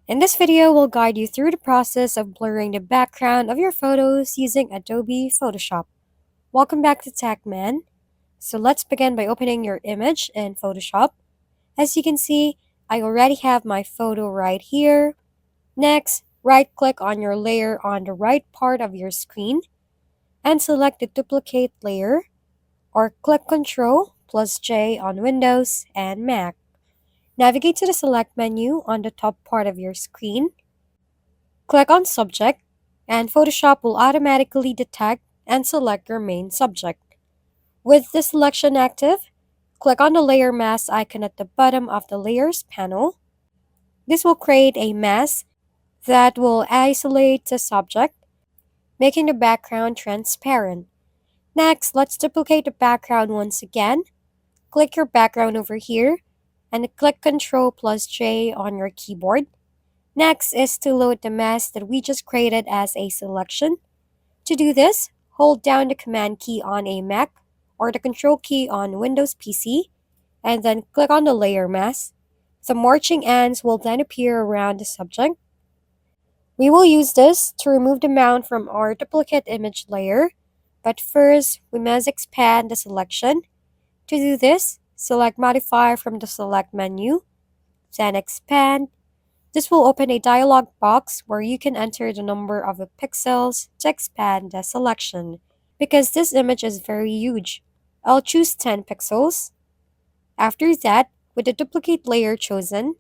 In this video, we'll guide you through the process of blurring the background of your photos using Adobe Photoshop. Welcome back to TechMan. So let's begin by opening your image in Photoshop. As you can see, I already have my photo right here. Next, right-click on your layer on the right part of your screen and select the duplicate layer, or click Ctrl plus J on Windows and Mac. Navigate to the Select menu on the top part of your screen. Click on Subject, and Photoshop will automatically detect and select your main subject. With the selection active, click on the Layer Mask icon at the bottom of the Layers panel. This will create a mask that will isolate the subject, making the background transparent. Next, let's duplicate the background once again. Click your background over here and click Ctrl plus J on your keyboard. Next is to load the mask that we just created as a selection. To do this, hold down the Command key on a Mac or the Control key on Windows PC, and then click on the layer mask. The marching ants will then appear around the subject. We will use this to remove the mount from our duplicate image layer, but first we must expand the selection. To do this, select Modify from the Select menu, then Expand. This will open a dialog box where you can enter the number of the pixels to expand the selection. Because this image is very huge, I'll choose 10 pixels. After that, with the duplicate layer chosen,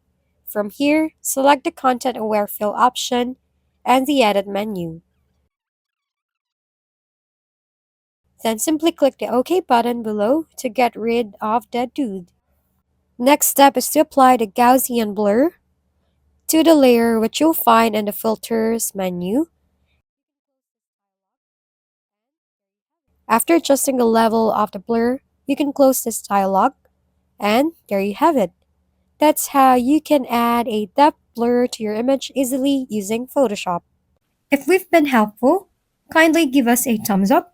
from here, select the Content Aware Fill option and the Edit menu. Then simply click the OK button below to get rid of that dude. Next step is to apply the Gaussian blur to the layer, which you'll find in the Filters menu. After adjusting the level of the blur, you can close this dialog, and there you have it. That's how you can add a depth blur to your image easily using Photoshop. If we've been helpful, kindly give us a thumbs up,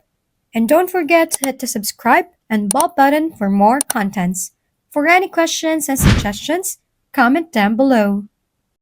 and don't forget to hit the subscribe and bell button for more contents. For any questions and suggestions, comment down below.